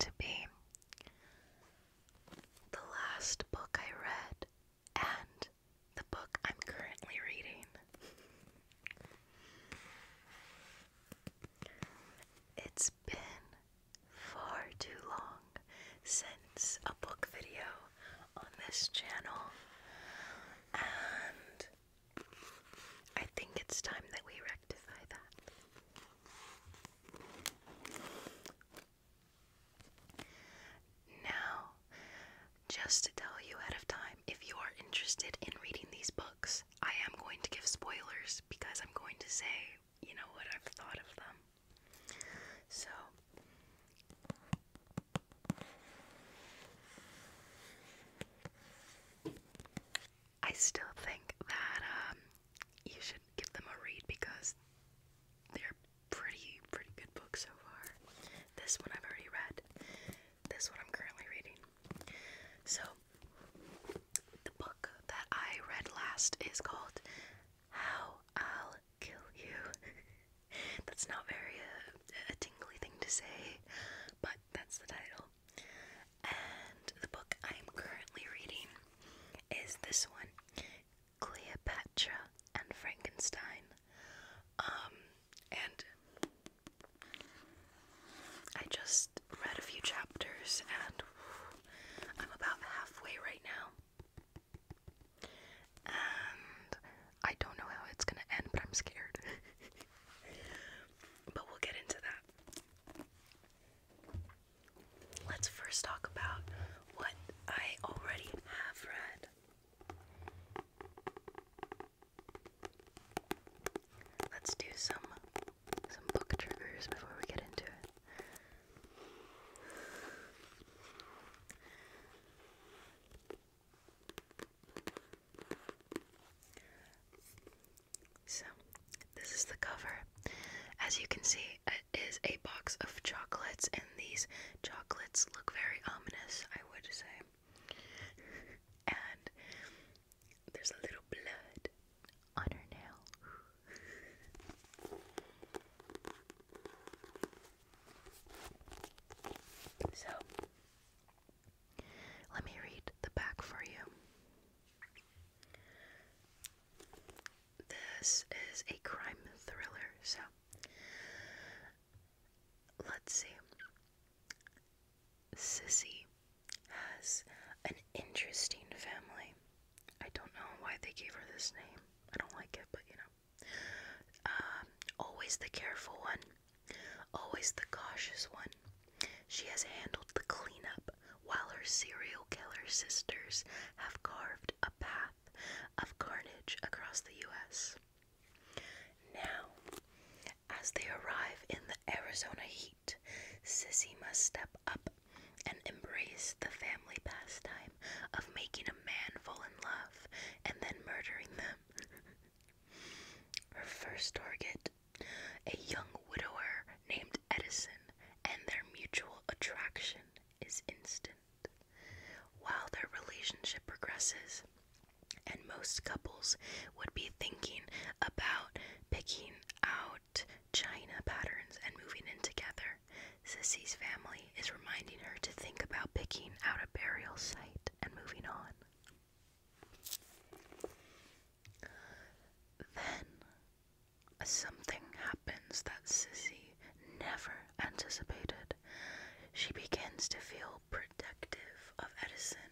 to be the last book I read and the book I'm currently reading. It's been far too long since a book video on this channel, and I think it's time that we rectify that. Now, just to tell you ahead of time, if you are interested in reading these books, I am going to give spoilers because I'm going to say, what I've thought of them. So, I still think that you should give them a read because they're pretty good books so far. This one I've already read. This one I'm currently reading. So, the book that I read last is called How I'll Kill You. That's not very a tingly thing to say, but that's the title. And the book I'm currently reading is this one, Cleopatra and Frankenstein. And I just read a few chapters and I'm about halfway right now. And I don't know how it's gonna end, but I'm scared. But we'll get into that. Let's first talk about what I already have read. Let's do some book triggers before we get into it. So, this is the cover. As you can see, it is a box of chocolates, and these chocolates look very ominous, I would say. And there's a little blood on her nail. So, let me read the back for you. This is a crime thriller, so let's see. Sissy has an interesting family. I don't know why they gave her this name. I don't like it, but always the careful one, always the cautious one. She has handled the cleanup while her serial killer sisters have carved a path of carnage across the U.S. Now, as they arrive in the Arizona heat, Sissy must step up and embrace the family pastime of making a man fall in love and then murdering them. Her first target, a young widower named Edison, and their mutual attraction is instant. While their relationship progresses, and most couples would be thinking about picking out china patterns and moving in together, Sissy's family is reminding her to think about picking out a burial site and moving on. Then, something happens that Sissy never anticipated. She begins to feel protective of Edison,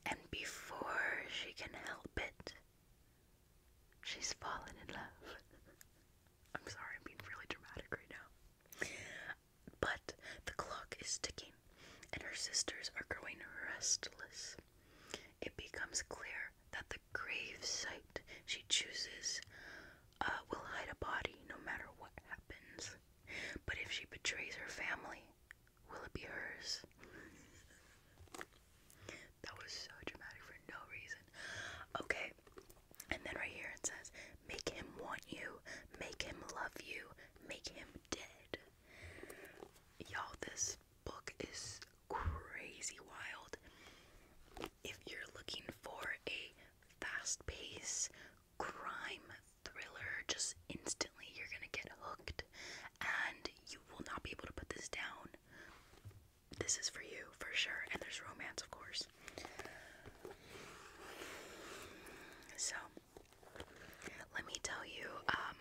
and before she can help it, she's fallen in love. I'm sorry, I'm being really dramatic right now. But the clock is ticking, and her sisters are growing restless. It becomes clear that the grave site she chooses will hide a body no matter what happens. But if she betrays her family, will it be hers? That was so dramatic for no reason. Okay, and then right here it says, make him want you, make him love you, make him dead. Y'all, this book is crazy wild. If you're looking for a fast-paced crime thriller, just instantly you're gonna get hooked and you will not be able to put this down. this is for you, for sure. And there's romance, of course. So, let me tell you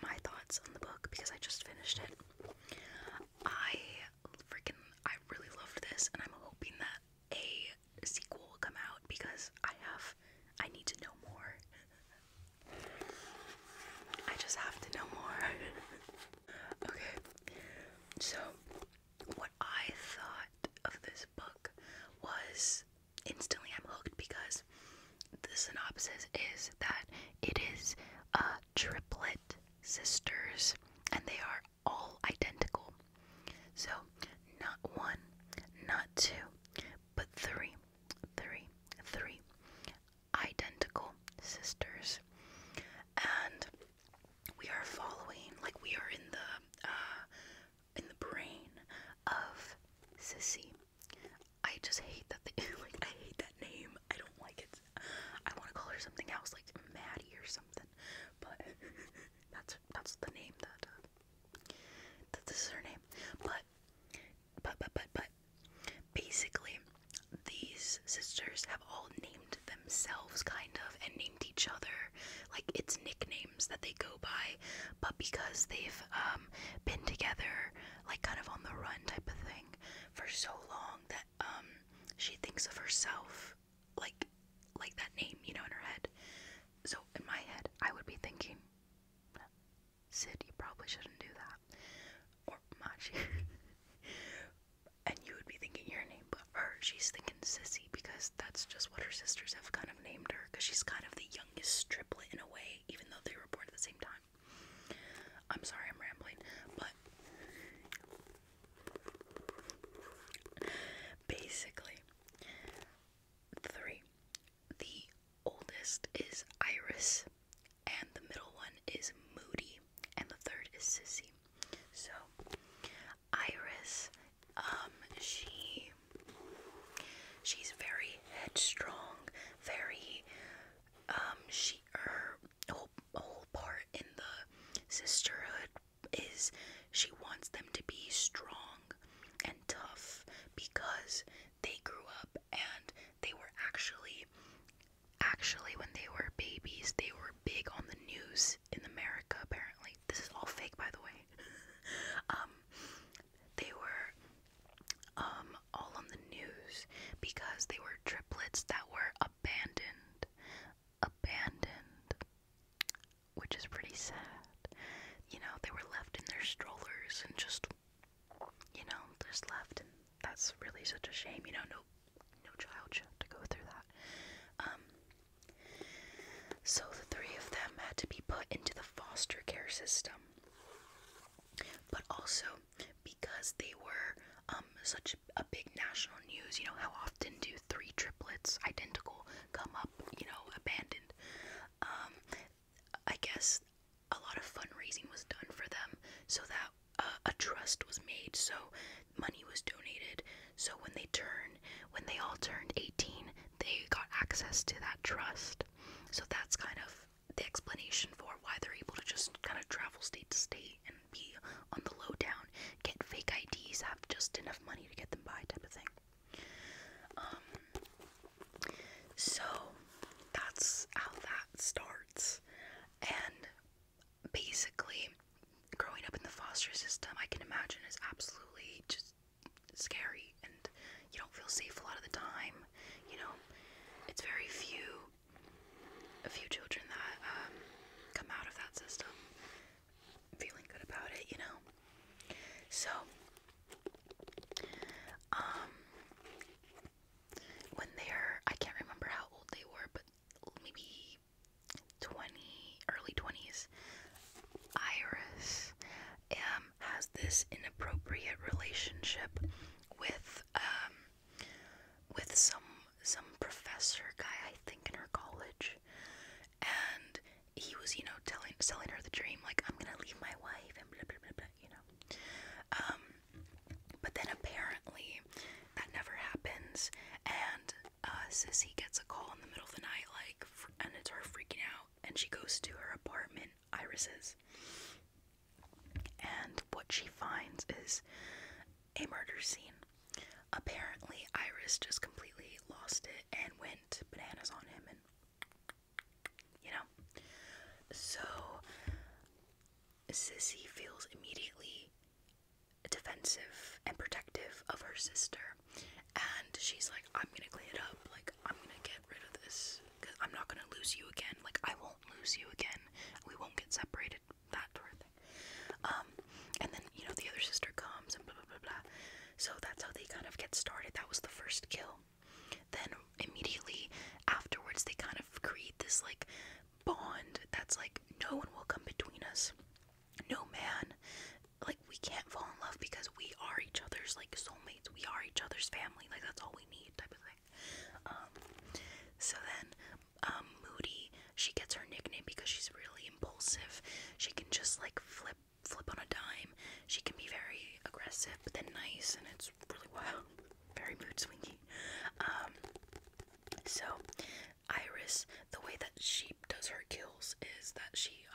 my thoughts on the book, because I just finished it. I really loved this, and I'm hoping that a sequel will come out, because I need to know more. I just have to know more. Okay, so what I thought of this book was, instantly I'm hooked, because the synopsis is that it is triplet sisters, and they are all identical. So, not one, not two, but three identical sisters. And we are following, like, we are in the brain of Sissy. I just hate that I hate that name. I don't like it. I want to call her something else, like Maddie or something. But that's the name that this is her name. But basically, these sisters have all named themselves, kind of, and named each other. Like, it's nicknames that they go by, but because they've been together, like, kind of on the run type of thing, for so long, that she thinks of herself like that name, you know, in her head. So in my head, I would be thinking, Sid, you probably shouldn't do that, or Machi. And you would be thinking your name, but her, she's thinking Sissy, because that's just what her sisters have kind of named her, because she's kind of the youngest triplet in a way, even though they were born at the same time. I'm sorry, I'm rambling, but basically, the oldest is Iris, and the middle one is Moody, and the third is Sissy. So, Iris, she's very headstrong, very, her whole part in the sisterhood is she wants them to be strong and tough, because they grew up and they were actually when they were babies, they were big on the news in America, apparently. This is all fake, by the way. They were all on the news because they were triplets that were abandoned, which is pretty sad. You know, they were left in their strollers and just, you know, just left, and that's really such a shame. You know, no child should have to go through that. So the three of them had to be put into the foster care system, but also because they were such a big national news. You know, how often do three triplets identical come up, you know, abandoned? I guess a lot of fundraising was done for them, so that a trust was made, so money was donated. So when they all turned 18, they got access to that trust. So that's kind of the explanation for why they're able to just kind of travel state to state and be on the lowdown, get fake IDs, have just enough money to get them by, type of thing. So that's how that starts. And basically, growing up in the foster system, I can imagine, is absolutely just scary, and you don't feel safe a lot of the time. You know, it's very few children that come out of that system feeling good about it, you know. So when I can't remember how old they were, but maybe 20, early 20s, Iris has this inappropriate relationship with some professor guy, I think, in her college. And he was, you know, selling her the dream, like, I'm gonna leave my wife and blah blah blah blah, you know. But then apparently that never happens, and Sissy gets a call in the middle of the night, like, and it's her freaking out, and she goes to her apartment, Iris's, and what she finds is a murder scene. Apparently Iris just completely lost it and went bananas on him, and so Sissy feels immediately defensive and protective of her sister, and she's like, I'm gonna clean it up, like, I'm gonna get rid of this, because I'm not gonna lose you again, like, I won't lose you again, we won't get separated, that sort of thing. And then, the other sister comes and blah blah blah blah, so that's how they kind of get started. That was the first kill. Then immediately afterwards they kind of create this like bond that's like, no one will come between us, no man, like, we can't fall in love because we are each other's like soulmates, we are each other's family, like, that's all we need, type of thing. So then Moody, she gets her nickname because she's really impulsive. She can just like flip on a dime. She can be very aggressive but then nice, and it's really wild, very mood swingy. So Iris, the way that she does her kills is that she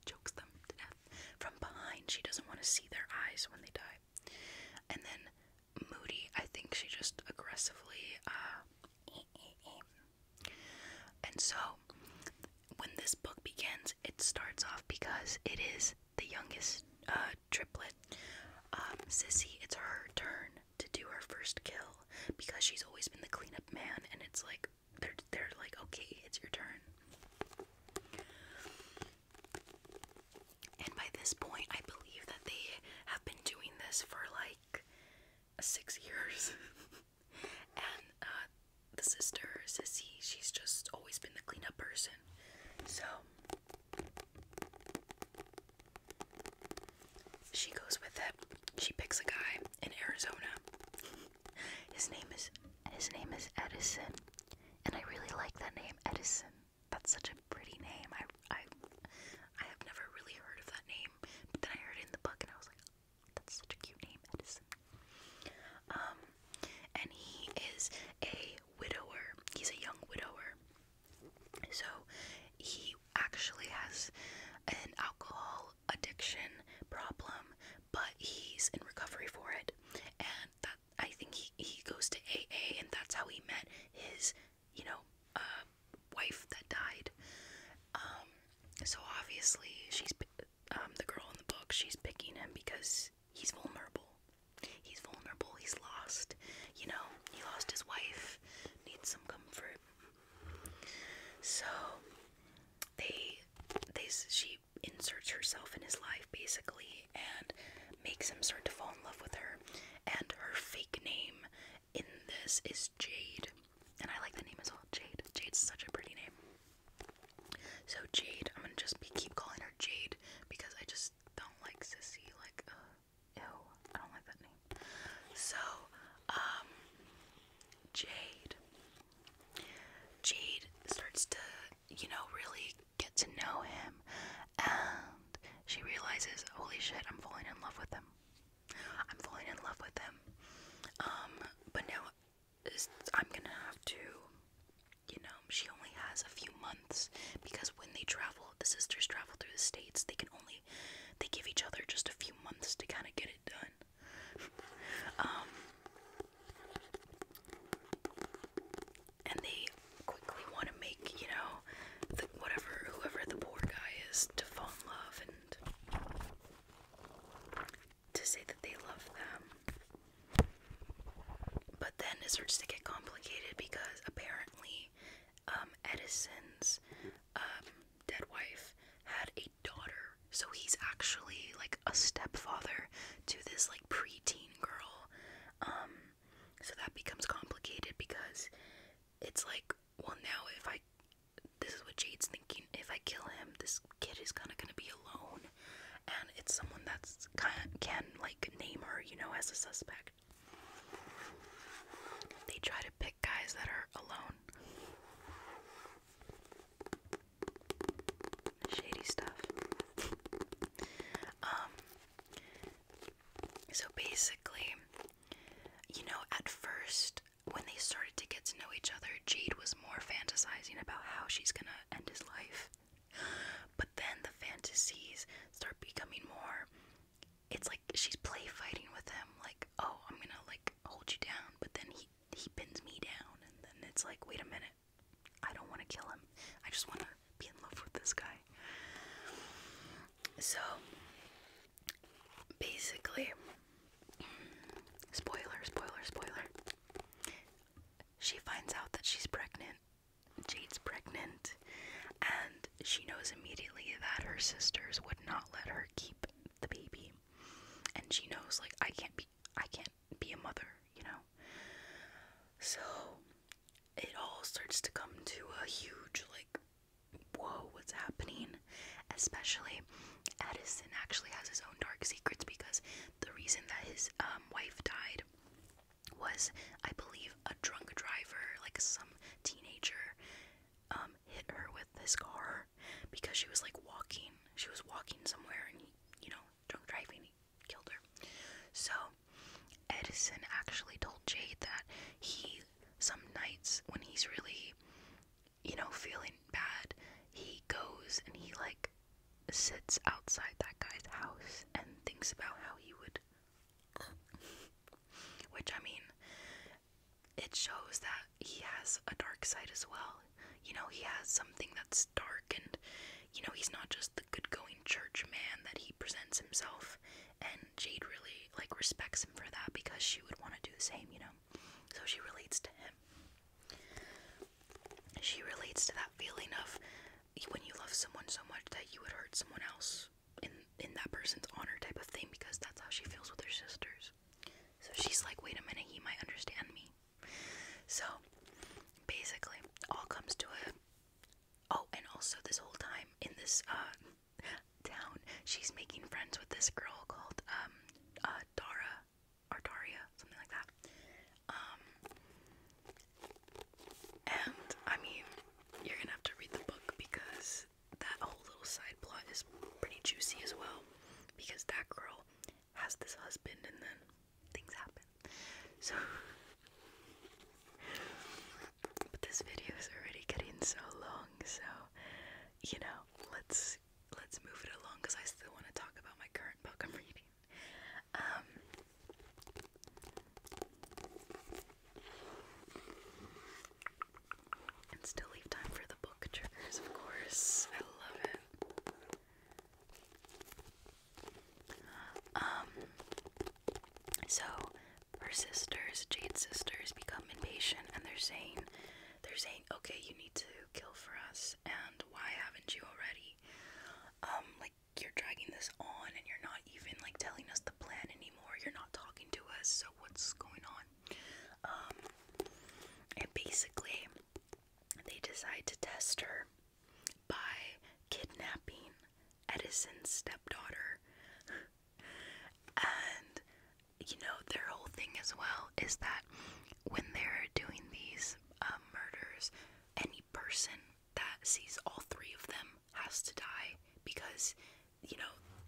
chokes them to death from behind. She doesn't want to see their eyes when they die. And then Moody, I think she just aggressively and so when this book begins, it starts off, because it is the youngest triplet, Sissy, it's her turn to do her first kill, because she's always been the cleanup man, and it's like they're like, okay, it's your turn. And by this point, I believe that they have been doing this for like 6 years. And the sister, Sissy, she's just always been the cleanup person. So she goes with it. She picks a guy in Arizona. His name is Edison, and I really like that name, Edison. That's such a pretty name. I have never really heard of that name, but then I heard it in the book, and I was like, oh, that's such a cute name, Edison. And he is a widower. He's a young widower. So he actually has an alcohol addiction problem, but he's in recovery for it. And that, I think he goes to AA, and that's how he met his, wife that died. So obviously she's, the girl in the book, she's picking him because he's vulnerable. He's vulnerable, he's lost. He lost his wife, needs some comfort. So she inserts herself in his life, basically, and makes him start to fall in love with her. And her fake name in this is Jade, and I like the name as well, Jade. Jade's such a pretty name. So Jade, I'm gonna just keep calling her Jade, because I just don't like Sissy, like, ew, I don't like that name. So, Jade starts to, really get to know him, and she realizes, holy shit, I'm falling in love with him. But now I'm gonna have to, she only has a few months, because when they travel, the sisters travel through the states, they give each other just a few months to kind of get it done. And they quickly want to make, whoever the poor guy is, to fall in love and to say that they love them. But then it starts to get complicated, because apparently Edison's dead wife had a daughter, so he's actually like a stepfather to this like preteen girl. So that becomes complicated, because it's like, well, now this is what Jade's thinking, if I kill him, this kid is gonna be alone, and it's someone that's can like name her, as a suspect. They try to pick guys that are alone. Shady stuff. So basically, at first, when they started to get to know each other, Jade was more fantasizing about how she's gonna end his life. But then the fantasies start becoming more, it's like she's play fighting with him, like, oh, I'm gonna like hold you down, but then her sisters would not let her keep the baby. And she knows, like, I can't be a mother, you know? So it all starts to come to a huge, like, whoa, what's happening? Especially Edison actually has his own dark secrets, because the reason that his wife died was, I believe, a drunk driver, like some teenager, hit her with his car because she was walking somewhere, and he, drunk driving, he killed her. So Edison actually told Jade that some nights when he's really, feeling bad, he goes and he, like, sits outside that guy's house and thinks about how he would, which, I mean, it shows that he has a dark side as well. He has something that's dark, and, he's not just the good-going church man that he presents himself, and Jade really, like, respects him for that, because she would want to do the same, so she relates to him. She relates to that feeling of when you love someone so much that you would hurt someone else in that person's honor type of thing, because that's how she feels with her sisters. So she's like, wait a minute, he might understand me. So basically, all comes to a... Oh, and also this whole time in this town, she's making friends with this girl called Dara, or Daria, something like that. And I mean, you're gonna have to read the book, because that whole little side plot is pretty juicy as well, because that girl has this husband and then things happen. So but this video is already getting so long, so let's move it along, because I still want to talk about my current book I'm reading. And still leave time for the book triggers, of course. I love it. So her sisters, Jade's sisters, become impatient, and they're saying, okay, you need to kill for us, and why haven't you already? Like, you're dragging this on, and you're not even, like, telling us the plan anymore. You're not talking to us, so what's going on? And basically, they decide to test her by kidnapping Edison's stepdaughter. And, their whole thing as well is that when they're doing these murders, any person that sees all three of them has to die, because,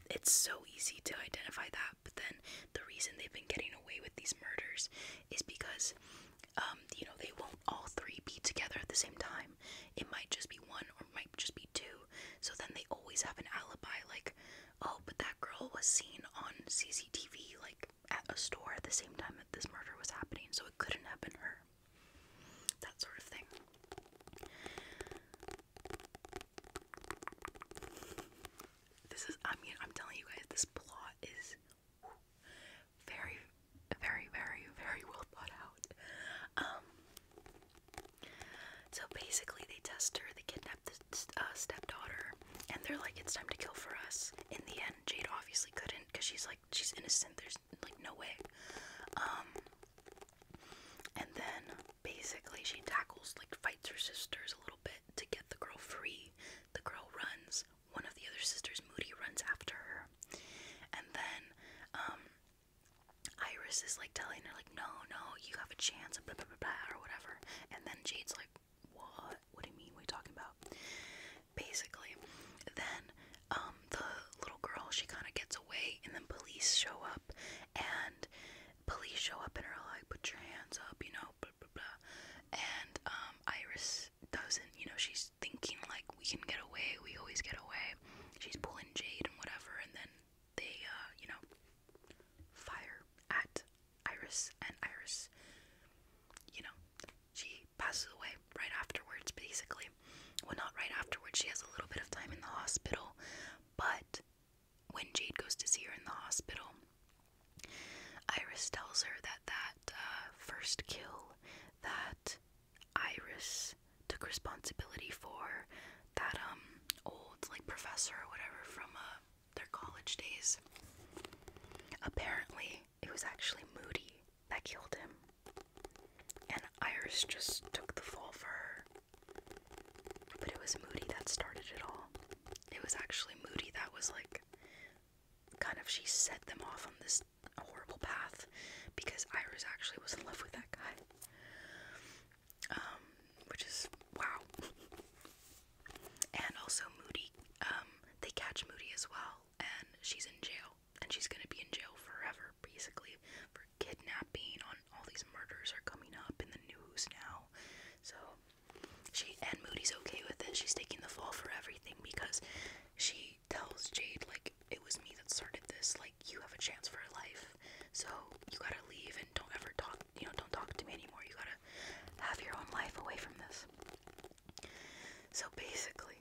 it's so easy to identify that. But then the reason they've been getting away with these murders is because, they won't all three be together at the same time. It might just be one, or it might just be two. So then they always have an alibi, like, oh, but that girl was seen on CCTV, like, at a store at the same time that this murder was happening, so it couldn't have been her. That sort of thing. I'm telling you guys, this plot is very, very, very, very well thought out. So basically, they test her, they kidnap the stepdaughter, and they're like, it's time to kill for us. In the end, Jade obviously couldn't, because she's innocent, there's, like, no way. And then, basically, she fights her sisters a little bit to get the girl free. The girl runs. One of the other sisters, Moody, runs after her. And then, Iris is, like, telling her, like, no, you have a chance, blah, blah, blah, blah, or whatever. And then Jade's like, what? What do you mean? What are you talking about? Basically, then, the little girl, she kind of gets away, and then police show up, and are like, put your hands up, blah, blah, blah. And, Iris doesn't, she's thinking, like, we can get away, we always get away. She's pulling Jade and whatever, and then they, fire at Iris, and Iris, she passes away right afterwards, basically. Well, not right afterwards, she has a little bit of time in the hospital, but when Jade goes to see her in the hospital, Iris tells her that first kill that Iris took responsibility for, that old, like, professor or whatever match days. Apparently, it was actually Moody that killed him, and Iris just took the fall for her. But it was Moody that started it all. It was actually Moody that was like, kind of, she set them off on this horrible path, because Iris actually was in love with that guy. Which is, wow. And also Moody, they catch Moody as well, and she's in jail, and she's gonna be in jail forever, basically, for kidnapping. All these murders are coming up in the news now, so and Moody's okay with it. She's taking the fall for everything, because she tells Jade, like, it was me that started this, like, you have a chance for a life, so you gotta leave and don't ever talk, don't talk to me anymore. You gotta have your own life away from this. So basically,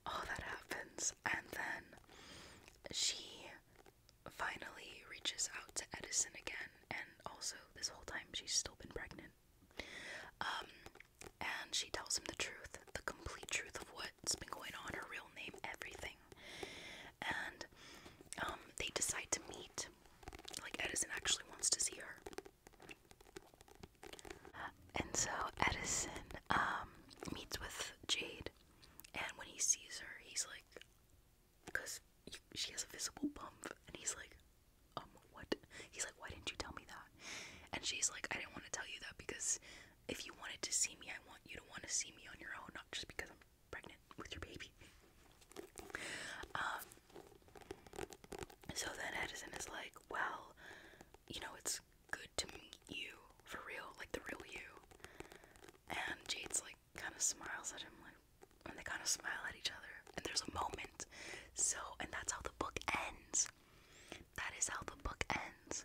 all that happens, and then she finally reaches out to Edison again, and also this whole time she's still been pregnant. And she tells him the truth, the complete truth of what's been going on, her real name, everything. And they decide to meet. Like, Edison actually wants to see her. And so Edison meets with Jade, and when he sees her, he's like, because she has a visible bump, and he's like, what? He's like, why didn't you tell me that? And she's like, I didn't want to tell you that because if you wanted to see me, I want you to want to see me on your own, not just because I'm pregnant with your baby. So then Edison is like, well, it's good to meet you for real, like the real you. And Jade's like, kind of smiles at him, like, and they kind of smile at each other, and there's a moment. So, and that's how the book ends. That is how the book ends.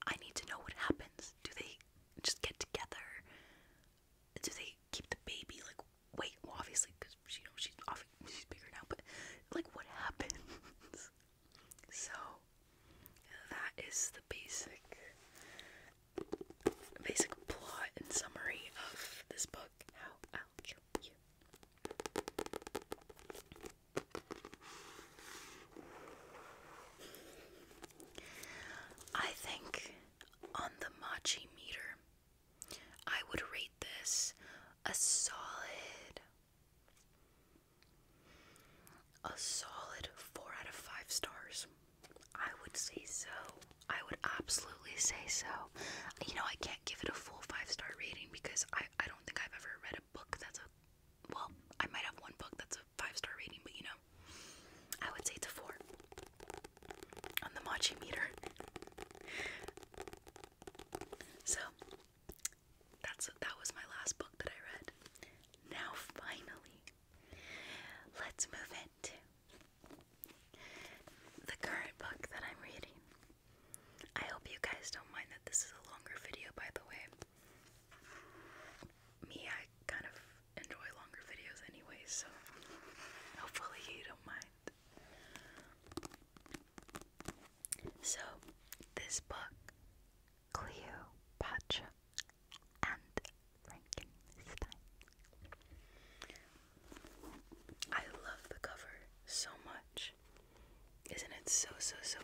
I need to know what happens. Do they just get together? Do they keep the baby? Like, wait, well, obviously, because she's bigger now, but like, what happens? So that is the basic plot and summary of this book, How I'll Kill You. I think on the Machi meter, I would rate this a solid 4 out of 5 stars. I would say so. I would absolutely say so. I can't give it a full 5-star rating because I don't think I've ever read a book that's well, I might have one book that's a 5-star rating, but I would say it's a 4 on the Machi meter. So that was my last book that I read. Now finally, let's move into the current book that I'm reading. I hope you guys don't mind that this is a longer video, by the way. I kind of enjoy longer videos anyway, so hopefully you don't mind. So, this book, Cleopatra and Frankenstein. I love the cover so much. Isn't it so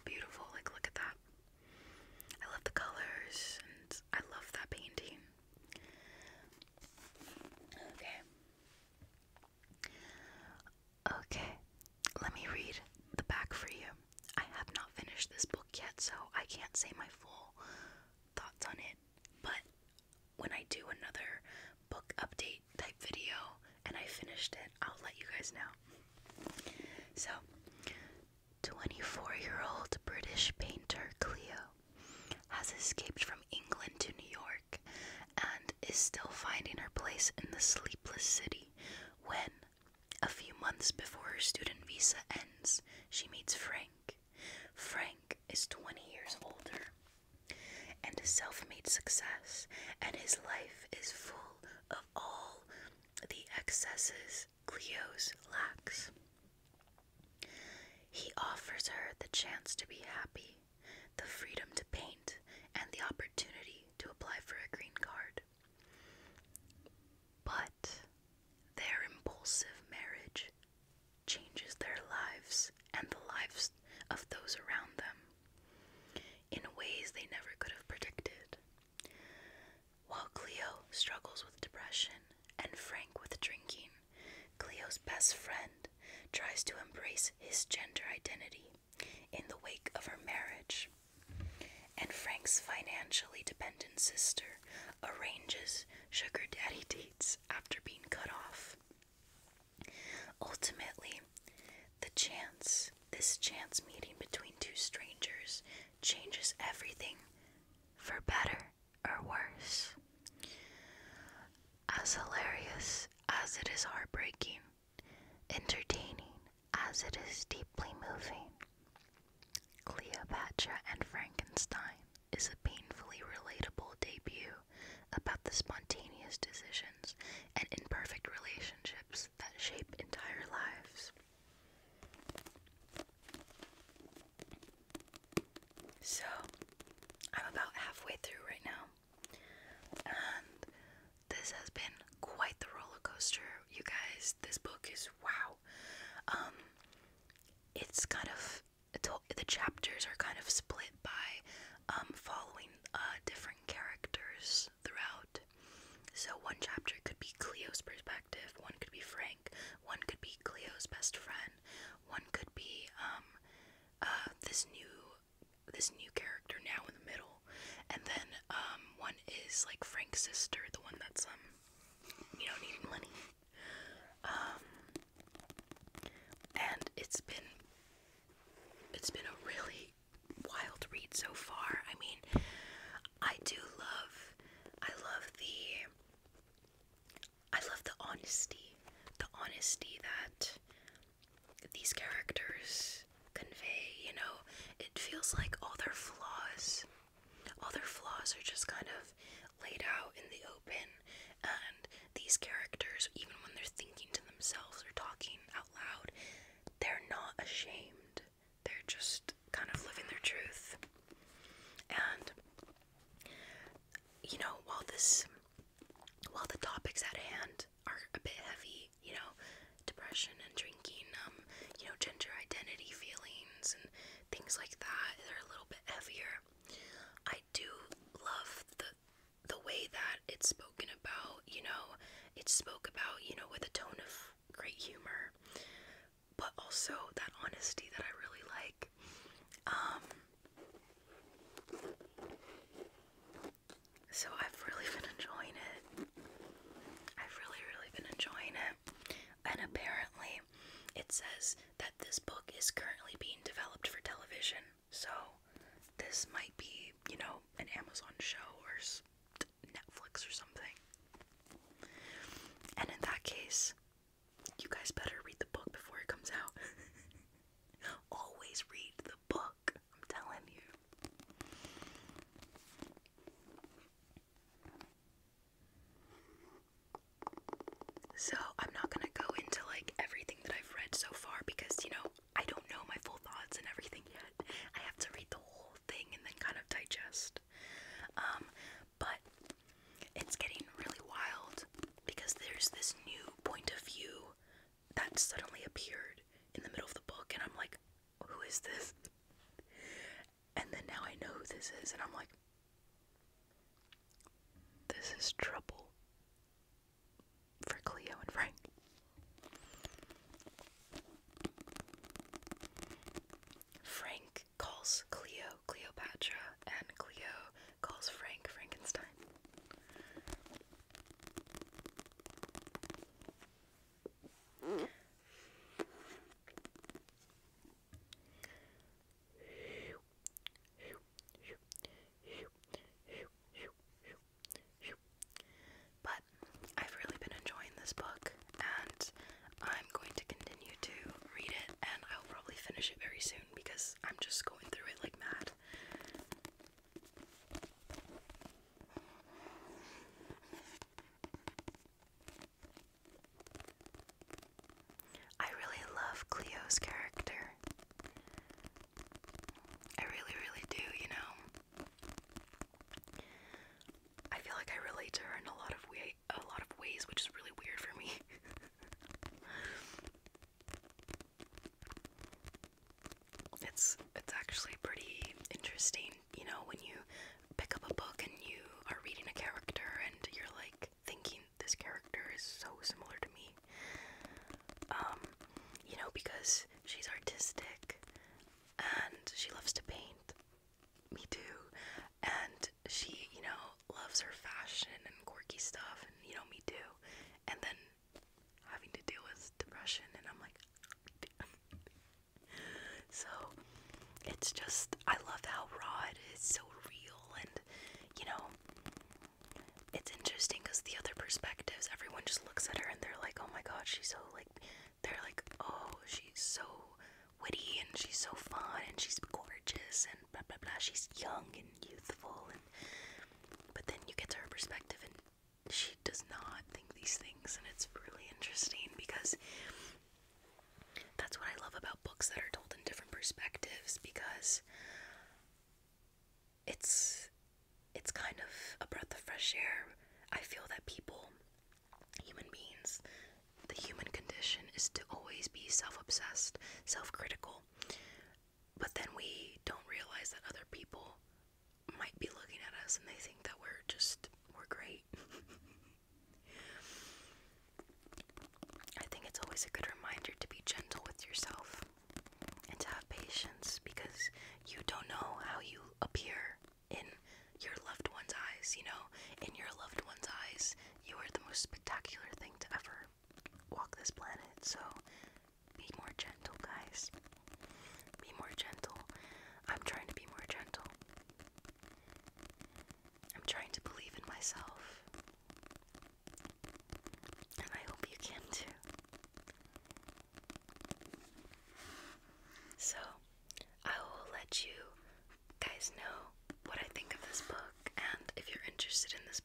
beautiful? Like, look at that. I love the colors, and I love that painting. Okay, let me read the back for you. I have not finished this book yet, so I can't say my full thoughts on it, but when I do another book update type video and I finished it, I'll let you guys know. So, 24-year-old British painter Cleo has escaped from England to New York and is still finding her place in the sleepless city when, a few months before her student visa ends, she meets Frank. Frank is 20 years older and a self-made success, and his life is full of all the excesses Cleo's lacks. He offers her the chance to be happy, the freedom to paint, and the opportunity to apply for a green card. But their impulsive marriage changes their lives and the lives best friend tries to embrace his gender identity in the wake of her marriage, and Frank's financially dependent sister arranges sugar daddy dates after being cut off. Ultimately, this chance meeting between two strangers changes everything for better or worse. As hilarious as it is heartbreaking, entertaining as it is deeply moving, Cleopatra and Frankenstein is a painfully relatable debut about the spontaneous decisions and imperfect relationships that shape entire lives. So, I'm about halfway through right now, and this has been quite the roller coaster, you guys. This book is wow. It's kind of, the chapters are kind of split by following different characters throughout. So one chapter could be Cleo's perspective, one could be Frank, one could be Cleo's best friend, one could be this new character now in the middle, and then one is like Frank's sister, the one that's needing money. And it's been a really wild read so far. I mean, I love the honesty that these characters convey. It feels like all their flaws are just kind of laid out in the open, and these characters, even when they're thinking to themselves or talking out loud, they're not ashamed. They're just kind of living their truth. And while the topics at hand are a bit heavy, depression and drinking, gender identity feelings and things like that, they're a little bit heavier. I do love the way that it's spoken about. It's spoke about, with a tone of great humor, but also that honesty that I really like. So I've really been enjoying it. I've really, really been enjoying it. And apparently, it says that this book is currently being developed for television. So this might be, an Amazon show or Netflix or something. And in that case, you guys better read the book before it comes out. Always read the book, I'm telling you. So I'm not gonna go into like everything that I've read so far because, I don't know my full thoughts and everything yet. I have to read the whole thing and then kind of digest. But it's getting really wild because there's this new point of view that suddenly appeared in the middle of the book, and I'm like, who is this? And then now I know who this is, and I'm like, this is trouble for Cleo and Frank. Frank calls Cleo Cleopatra, and Cleo calls Frank Frankenstein. But I've really been enjoying this book, and I'm going to continue to read it, and I'll probably finish it very soon because I'm just going through it like mad. I really love Cleo's character. I really, really do, I feel like I relate to her in a lot of ways, which is really weird for me. It's actually pretty interesting, when you pick up a book and you are reading a character and you're like thinking this character is so similar to me. it's just, I love how raw it is, so real, and, you know, it's interesting because the other perspectives, everyone just looks at her and they're like, oh my god, she's so, like, they're like, oh, she's so witty, and she's so fun, and she's gorgeous, and blah blah blah, she's young and youthful, and, but then you get to her perspective, and she does not think these things, and it's really interesting, because that's what I love about books that are told in different perspectives, because it's kind of a breath of fresh air. I feel that people, human beings, the human condition is to always be self-obsessed, self-critical, but then we don't realize that other people might be looking at us and they think that we're great. I think it's always a good reminder to be gentle with yourself and to have patience, because you don't know how you appear in your loved one's eyes, you know? In your loved one's eyes, you are the most spectacular thing to ever walk this planet, so be more gentle, guys. Be more gentle. I'm trying to be more gentle. I'm trying to believe in myself. And I hope you can too. So, I will let you guys know what I think of this book, and if you're interested in this